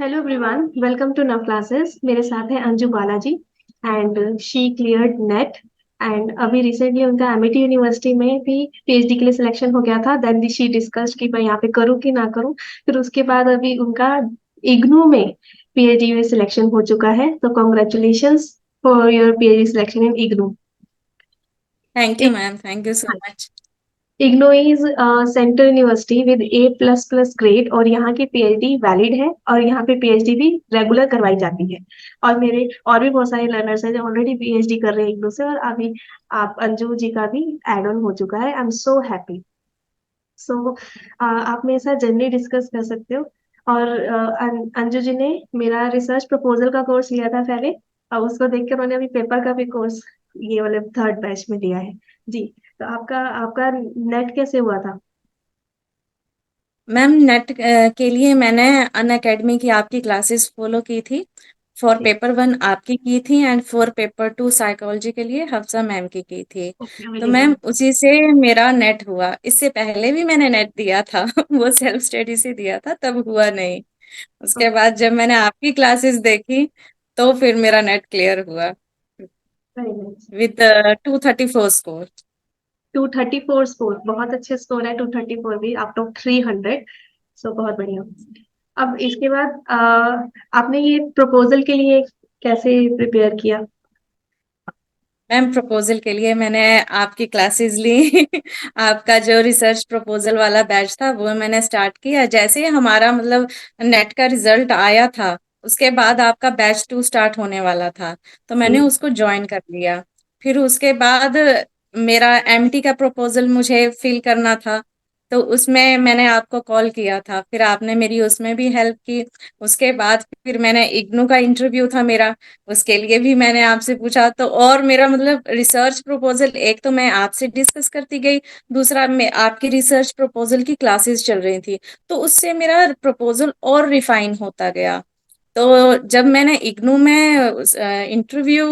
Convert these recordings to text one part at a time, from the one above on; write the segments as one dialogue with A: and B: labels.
A: Hello everyone, welcome to नव classes. मेरे साथ है Anju Balaji and she cleared net. And अभी रिसेंटली उनका एमिटी यूनिवर्सिटी में भी पीएचडी के लिए सिलेक्शन हो गया था। देन शी डिस्कस्ड कि मैं यहाँ पे करूँ कि ना करूँ। फिर उसके बाद अभी उनका इग्नू में पीएचडी में सिलेक्शन हो चुका है। तो congratulations for your PhD selection in IGNOU.
B: Thank you ma'am, thank you so much.
A: IGNOU is central university with A++ grade और यहाँ की पीएचडी वैलिड है और यहाँ पे पीएचडी भी रेगुलर करवाई जाती है। और मेरे और भी बहुत सारे लर्नर्स हैं जो ऑलरेडी पीएचडी कर रहे हैं इग्नो से। और अभी आप अंजू जी का भी एड ऑन हो चुका है। I am so happy. सो आप मेरे साथ जर्नी डिस्कस कर सकते हो। और अंजू जी ने मेरा रिसर्च प्रपोजल का कोर्स लिया था पहले, और उसको देख के उन्होंने अभी पेपर का भी कोर्स ये वाले थर्ड बैच में लिया है। जी। तो आपका आपका नेट कैसे हुआ था?
B: मैम नेट के लिए मैंने अन अकेडमी की आपकी क्लासेस फॉलो की थी। For
A: ji.
B: पेपर वन आपकी की थी and for paper two psychology के लिए हफ्सा मैम की थी।
A: ओके,
B: तो
A: अवेलेबल।
B: मैम उसी से मेरा नेट हुआ। इससे पहले भी मैंने नेट दिया था वो सेल्फ स्टडी से दिया था, तब हुआ नहीं। उसके बाद जब मैंने आपकी क्लासेस देखी तो फिर मेरा नेट क्लियर हुआ
A: very nice.
B: With 234 score.
A: 234 score बहुत अच्छे स्कोर है। 234 भी आउट ऑफ 300। सो बहुत बढ़िया। अब इसके बाद आपने ये प्रपोजल के लिए कैसे प्रिपेयर किया?
B: मैम प्रपोजल के लिए मैंने आपकी क्लासेस ली आपका जो रिसर्च प्रपोजल वाला बैच था वो मैंने स्टार्ट किया। जैसे ही हमारा मतलब नेट का रिजल्ट आया था, उसके बाद आपका बैच टू स्टार्ट होने वाला था, तो मैंने
A: जी।
B: उसको ज्वाइन कर लिया। फिर उसके बाद मेरा एमटी का प्रपोजल मुझे फिल करना था, तो उसमें मैंने आपको कॉल किया था, फिर आपने मेरी उसमें भी हेल्प की। उसके बाद फिर मैंने इग्नू का इंटरव्यू था मेरा, उसके लिए भी मैंने आपसे पूछा। तो और मेरा मतलब रिसर्च प्रपोजल, एक तो मैं आपसे डिस्कस करती गई, दूसरा मैं आपकी रिसर्च प्रपोजल की क्लासेस चल रही थी, तो उससे मेरा प्रपोजल और रिफाइन होता गया। तो जब मैंने इग्नू में इंटरव्यू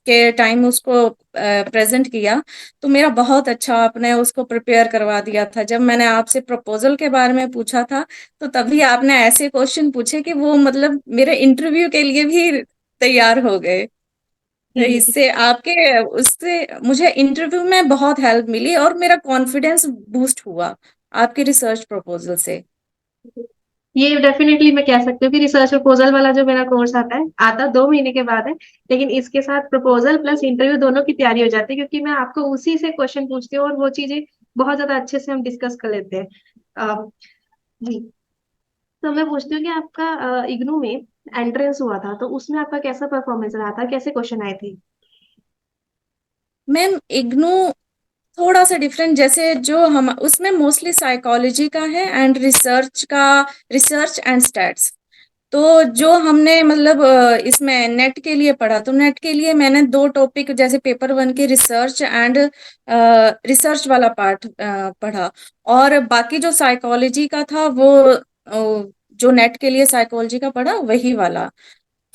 B: के टाइम उसको प्रेजेंट किया, तो मेरा बहुत अच्छा आपने उसको प्रिपेयर करवा दिया था। जब मैंने आपसे प्रपोजल के बारे में पूछा था, तो तभी आपने ऐसे क्वेश्चन पूछे कि वो मतलब मेरे इंटरव्यू के लिए भी तैयार हो गए। तो
A: जी। जी।
B: इससे आपके उससे मुझे इंटरव्यू में बहुत हेल्प मिली और मेरा कॉन्फिडेंस बूस्ट हुआ आपके रिसर्च प्रपोजल से।
A: ये डेफिनेटली मैं कह सकती हूँ कि रिसर्च प्रपोजल वाला जो मेरा कोर्स आता 2 महीने के बाद है। लेकिन इसके साथ प्रपोजल प्लस इंटरव्यू दोनों की तैयारी हो जाती है, क्योंकि मैं आपको उसी से क्वेश्चन पूछती हूँ और वो चीजें बहुत ज्यादा अच्छे से हम डिस्कस कर लेते हैं। जी। तो मैं पूछती हूँ कि आपका इग्नू में एंट्रेंस हुआ था, तो उसमें आपका कैसा परफॉर्मेंस रहा था? कैसे क्वेश्चन आए थे?
B: मैम इग्नू थोड़ा सा डिफरेंट, जैसे जो हम उसमें मोस्टली साइकोलॉजी का है एंड रिसर्च का, रिसर्च एंड स्टैट्स। तो जो हमने मतलब इसमें नेट के लिए पढ़ा, तो नेट के लिए मैंने दो टॉपिक, जैसे पेपर वन के रिसर्च एंड रिसर्च वाला पार्ट पढ़ा। और बाकी जो साइकोलॉजी का था वो जो नेट के लिए साइकोलॉजी का पढ़ा वही वाला।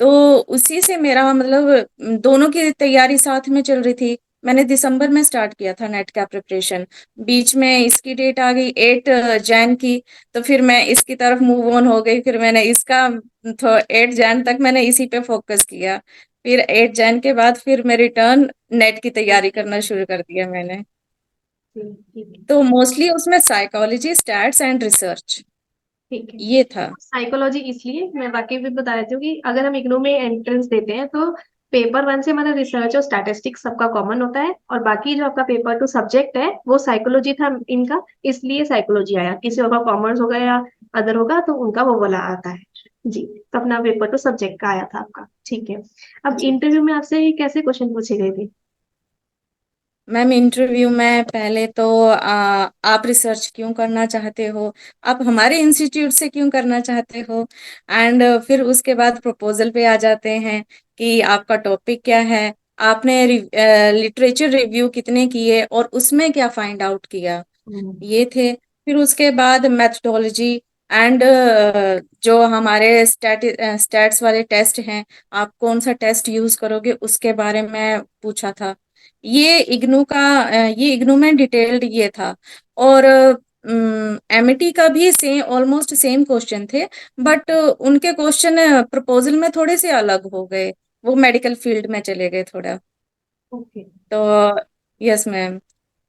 B: तो उसी से मेरा मतलब दोनों की तैयारी साथ में चल रही थी। मैंने दिसंबर में स्टार्ट किया था नेट का प्रिपरेशन, बीच में इसकी डेट आ गई 8 जैन की, तो फिर मैं इसकी तरफ मूव ऑन हो गई। फिर मैंने इसका तो 8 जैन तक मैंने इसी पे फोकस किया। फिर 8 जैन के बाद फिर मैं रिटर्न नेट की तैयारी करना शुरू कर दिया मैंने।
A: जी, ठीक है।
B: तो मोस्टली उसमें साइकोलॉजी, स्टैट्स एंड रिसर्च
A: ठीक है।
B: ये था।
A: साइकोलॉजी इसलिए मैं बाकी भी बता देती हूँ कि अगर हम इग्नू में एंट्रेंस देते हैं तो पेपर वन से हमारा रिसर्च और स्टैटिस्टिक्स सबका कॉमन होता है, और बाकी जो आपका पेपर टू सब्जेक्ट है वो साइकोलॉजी था इनका। इसलिए साइकोलॉजी आया। किसी और का कॉमर्स होगा या अदर होगा तो उनका वो वाला आता है। जी। तो अपना पेपर टू सब्जेक्ट का आया था आपका। ठीक है। अब
B: जी
A: इंटरव्यू में आपसे कैसे क्वेश्चन पूछे गए थे?
B: मैम, इंटरव्यू में पहले तो आप रिसर्च क्यों करना चाहते हो, आप हमारे इंस्टीट्यूट से क्यों करना चाहते हो, एंड फिर उसके बाद प्रपोजल पे आ जाते हैं कि आपका टॉपिक क्या है, आपने लिटरेचर रिव्यू कितने किए और उसमें क्या फाइंड आउट किया,
A: हम्म।
B: ये थे। फिर उसके बाद मेथडोलॉजी एंड जो हमारे स्टैट्स वाले टेस्ट हैं, आप कौन सा टेस्ट यूज करोगे उसके बारे में पूछा था। ये इग्नू में डिटेल्ड ये था। और एमिटी का भी सेम, ऑलमोस्ट सेम क्वेश्चन थे, बट उनके क्वेश्चन प्रपोजल में थोड़े से अलग हो गए, वो मेडिकल फील्ड में चले गए थोड़ा।
A: ओके।
B: तो यस मैम।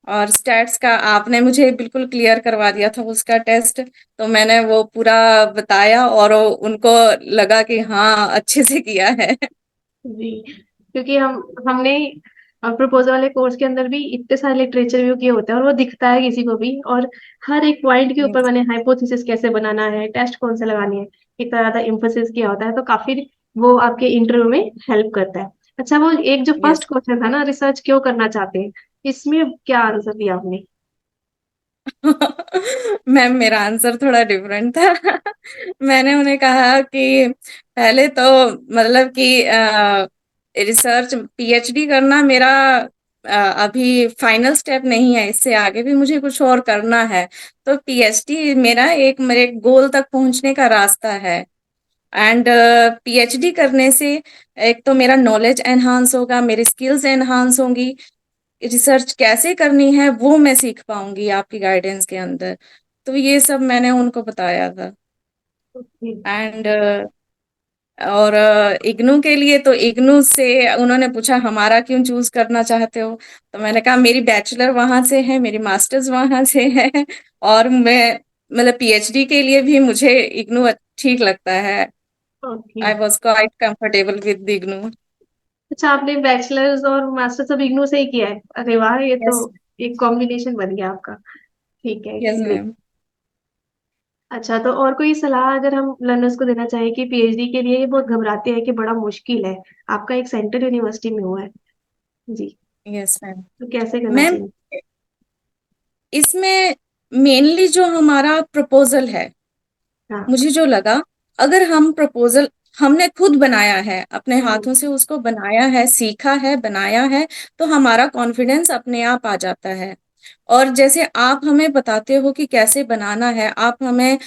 B: और स्टैट्स का आपने मुझे बिल्कुल क्लियर करवा दिया था उसका टेस्ट, तो मैंने वो पूरा बताया और उनको लगा कि हाँ अच्छे से किया है।
A: जी, क्योंकि हमने प्रपोजल वाले कोर्स के अंदर भी इतने सारे लिटरेचर रिव्यू किए होते हैं और वो दिखता है किसी को भी, और हर एक पॉइंट के ऊपर
B: Yes,
A: मैंने हाइपोथेसिस कैसे बनाना है, टेस्ट कौन से लगानी है, इतना ज्यादा इम्फोसिस किया होता है, तो काफी वो आपके इंटरव्यू में हेल्प करता है। अच्छा, वो एक जो फर्स्ट
B: yes.
A: क्वेश्चन था ना, रिसर्च क्यों करना चाहते हैं, इसमें क्या आंसर दिया आपने?
B: मैम मेरा आंसर थोड़ा डिफरेंट था। मैंने उन्हें कहा कि पहले तो मतलब कि रिसर्च पीएचडी करना मेरा अभी फाइनल स्टेप नहीं है, इससे आगे भी मुझे कुछ और करना है। तो पीएचडी मेरा एक मेरे गोल तक पहुंचने का रास्ता है। एंड पीएचडी करने से एक तो मेरा नॉलेज एनहांस होगा, मेरी स्किल्स एनहांस होंगी, रिसर्च कैसे करनी है वो मैं सीख पाऊंगी आपकी गाइडेंस के अंदर। तो ये सब मैंने उनको बताया था।
A: ओके।
B: एंड और इग्नू के लिए तो इग्नू से उन्होंने पूछा हमारा क्यों चूज करना चाहते हो, तो मैंने कहा मेरी बैचलर वहां से है, मेरी मास्टर्स वहां से है, और मैं मतलब पीएचडी के लिए भी मुझे इग्नू ठीक लगता है।
A: Okay.
B: I was quite comfortable with IGNOU.
A: अच्छा, आपने बैचलर्स और मास्टर्स सब इग्नू से ही किया है? अरे वाह, ये तो
B: यस।
A: एक कॉम्बिनेशन बन गया आपका। ठीक है,
B: यस
A: ग्रेट।
B: मैम।
A: अच्छा, तो और कोई सलाह अगर हम लर्नर्स को देना चाहें कि पीएचडी के लिए ये बहुत घबराते हैं कि बड़ा मुश्किल है, आपका एक सेंट्रल यूनिवर्सिटी में हुआ है, जी,
B: यस मैम।
A: तो कैसे करना
B: मैम
A: चाहिए?
B: इसमें मेनली जो हमारा प्रपोजल है,
A: हाँ।
B: मुझे जो लगा, अगर हम प्रपोजल हमने खुद बनाया है, अपने
A: हम्म।
B: हाथों से उसको बनाया है, सीखा है, बनाया है, तो हमारा कॉन्फिडेंस अपने आप आ जाता है। और जैसे आप हमें बताते हो कि कैसे बनाना है, आप हमें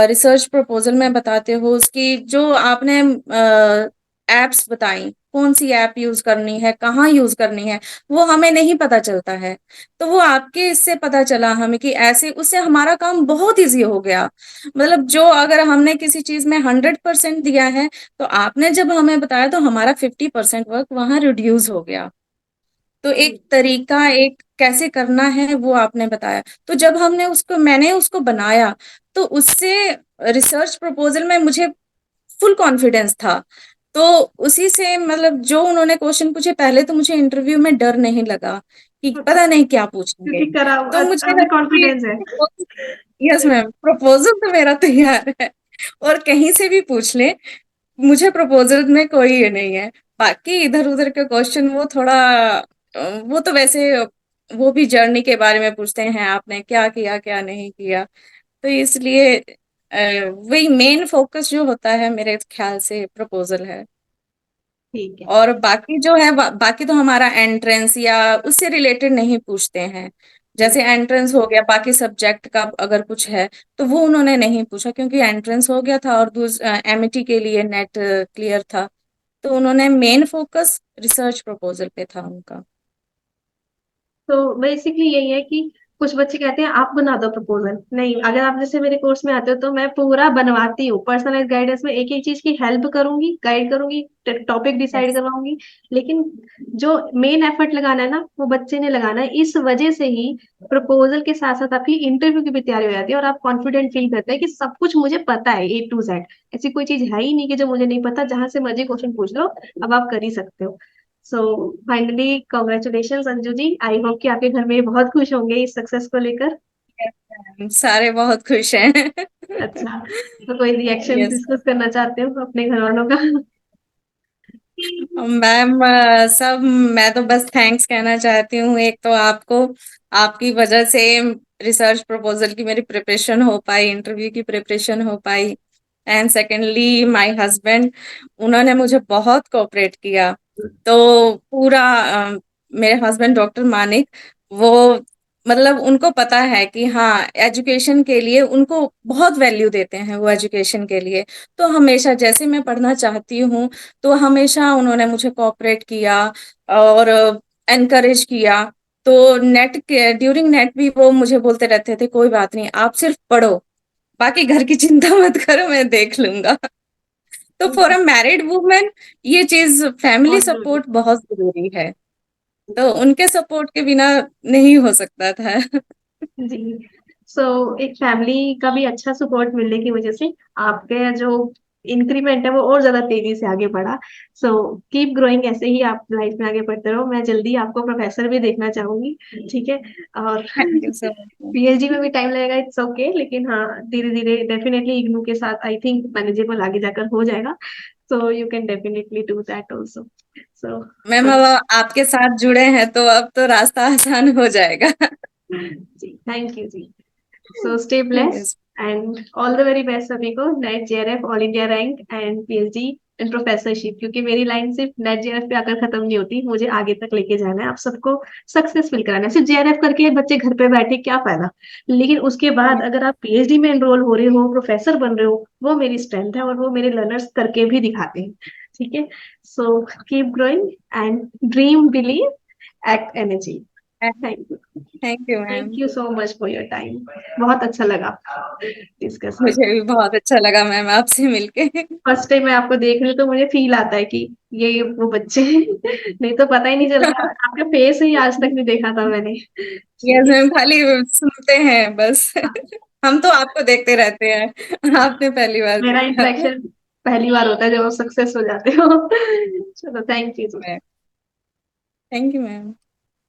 B: रिसर्च प्रपोजल में बताते हो, उसकी जो आपने एप्स बताई, कौन सी ऐप यूज करनी है, कहाँ यूज करनी है, वो हमें नहीं पता चलता है। तो वो आपके इससे पता चला हमें कि ऐसे, उससे हमारा काम बहुत इजी हो गया। मतलब जो अगर हमने किसी चीज में 100% दिया है, तो आपने जब हमें बताया तो हमारा 50% वर्क वहां रिड्यूस हो गया। तो एक
A: जी।
B: तरीका, एक कैसे करना है वो आपने बताया। तो जब मैंने उसको बनाया, तो उससे रिसर्च प्रपोजल में मुझे फुल कॉन्फिडेंस था। तो उसी से मतलब जो उन्होंने क्वेश्चन पूछे, पहले तो मुझे इंटरव्यू में डर नहीं लगा कि पता नहीं क्या पूछेंगे।
A: क्योंकि करा
B: तो मुझे
A: अभी
B: लगा
A: कॉन्फिडेंस है।
B: कि यस मैम, प्रपोजल तो मेरा तैयार है, और कहीं से भी पूछ ले, मुझे प्रपोजल में कोई ये नहीं है। बाकी इधर उधर के क्वेश्चन वो थोड़ा वो तो वैसे वो भी जर्नी के बारे में पूछते हैं, आपने क्या किया क्या नहीं किया। तो इसलिए वही मेन फोकस जो होता है मेरे ख्याल से प्रपोजल है।
A: ठीक है।
B: और बाकी जो है बाकी तो हमारा एंट्रेंस या उससे रिलेटेड नहीं पूछते हैं। जैसे एंट्रेंस हो गया, बाकी सब्जेक्ट का अगर कुछ है तो वो उन्होंने नहीं पूछा, क्योंकि एंट्रेंस हो गया था और एमईटी के लिए नेट क्लियर था। तो उन्होंने मेन फोकस रिसर्च प्रपोजल पे था उनका।
A: तो बेसिकली यही है कि कुछ बच्चे कहते हैं आप बना दो प्रपोजल, नहीं, अगर आप जैसे मेरे कोर्स में आते हो तो मैं पूरा बनवाती हूँ, पर्सनलाइज गाइडेंस में एक एक चीज की हेल्प करूंगी, गाइड करूंगी, टॉपिक डिसाइड
B: यस।
A: करवाऊंगी। लेकिन जो मेन एफर्ट लगाना है ना, वो बच्चे ने लगाना है, इस वजह से ही प्रपोजल के साथ साथ आपकी इंटरव्यू की भी तैयारी हो जाती है और आप कॉन्फिडेंट फील करते हैं कि सब कुछ मुझे पता है A to Z। ऐसी कोई चीज है ही नहीं कि जो मुझे नहीं पता, जहां से मर्जी क्वेश्चन पूछ लो, अब आप कर ही सकते हो। So finally congratulation Anju ji, I hope कि आपके घर में बहुत खुश होंगे इस सक्सेस को लेकर।
B: सारे बहुत खुश हैं।
A: अच्छा, तो कोई रिएक्शन
B: यस
A: डिस्कस करना चाहते हो अपने घर वालों का?
B: मैम, सब मैं तो बस थैंक्स कहना चाहती हूँ। एक तो आपको, आपकी वजह से रिसर्च प्रपोजल की मेरी प्रिपरेशन हो पाई, इंटरव्यू की प्रिपरेशन हो पाई। एंड सेकेंडली माय हस्बैंड, उन्होंने मुझे बहुत कोऑपरेट किया। तो पूरा मेरे हस्बैंड डॉक्टर मानिक, वो मतलब उनको पता है कि हाँ एजुकेशन के लिए उनको बहुत वैल्यू देते हैं वो, एजुकेशन के लिए। तो हमेशा जैसे मैं पढ़ना चाहती हूँ, तो हमेशा उन्होंने मुझे कोऑपरेट किया और एनकरेज किया। तो नेट के ड्यूरिंग नेट भी वो मुझे बोलते रहते थे कोई बात नहीं, आप सिर्फ पढ़ो, बाकी घर की चिंता मत करो, मैं देख लूंगा। तो फॉर अ मैरिड वुमेन ये चीज फैमिली
A: बहुत जरूरी
B: सपोर्ट बहुत जरूरी है। तो उनके सपोर्ट के बिना नहीं हो सकता था।
A: जी। सो एक फैमिली का भी अच्छा सपोर्ट मिलने की वजह से आपके जो इंक्रीमेंट है वो और ज्यादा तेजी से आगे बढ़ा। सो कीप ग्रोइंग, ऐसे ही आप लाइफ में आगे बढ़ते रहो। मैं जल्दी आपको प्रोफेसर भी देखना चाहूंगी। ठीक है। और
B: thank you so much.
A: PhD में भी टाइम लगेगा, इट्स ओके, लेकिन हाँ धीरे धीरे डेफिनेटली इग्नू के साथ आई थिंक मैनेजेबल आगे जाकर हो जाएगा। So you can definitely do that also. So
B: ma'am अब आपके साथ जुड़े हैं तो अब तो रास्ता आसान हो जाएगा।
A: जी, थैंक यू जी। So stay blessed
B: Yes.
A: and all the very best सभी को, net JRF all India rank and PhD and professorship, क्योंकि मेरी लाइन सिर्फ नेट जेआरएफ पे आकर खत्म नहीं होती, मुझे आगे तक लेके जाना है, आप सबको सक्सेसफुल कराना है। सिर्फ जेआरएफ करके बच्चे घर पे बैठे क्या फायदा, लेकिन उसके बाद अगर आप पीएचडी में एनरोल हो रहे हो, प्रोफेसर बन रहे हो, वो मेरी स्ट्रेंथ है और वो मेरे लर्नर्स करके भी दिखाते हैं। ठीक है। So keep growing and dream, believe, act, energy. Thank you.
B: Thank you
A: thank
B: ma'am.
A: You so much for your time. बहुत अच्छा लगा डिस्कस
B: मुझे
A: करके।
B: भी बहुत अच्छा लगा मैम आपसे मिलके।
A: फर्स्ट टाइम मैं आपको देख रही हूँ तो मुझे फील आता है कि ये वो बच्चे हैं। नहीं तो पता ही नहीं चलता, आपका फेस ही आज तक नहीं देखा था मैंने। ठीक
B: यस
A: है।
B: मैम, खाली सुनते हैं बस। हम तो आपको देखते रहते हैं, आपने पहली बार
A: मेरा
B: देखा।
A: इंटरेक्शन पहली बार होता है जब आप सक्सेस हो जाते हो। चलो thank you.
B: Thank you ma'am.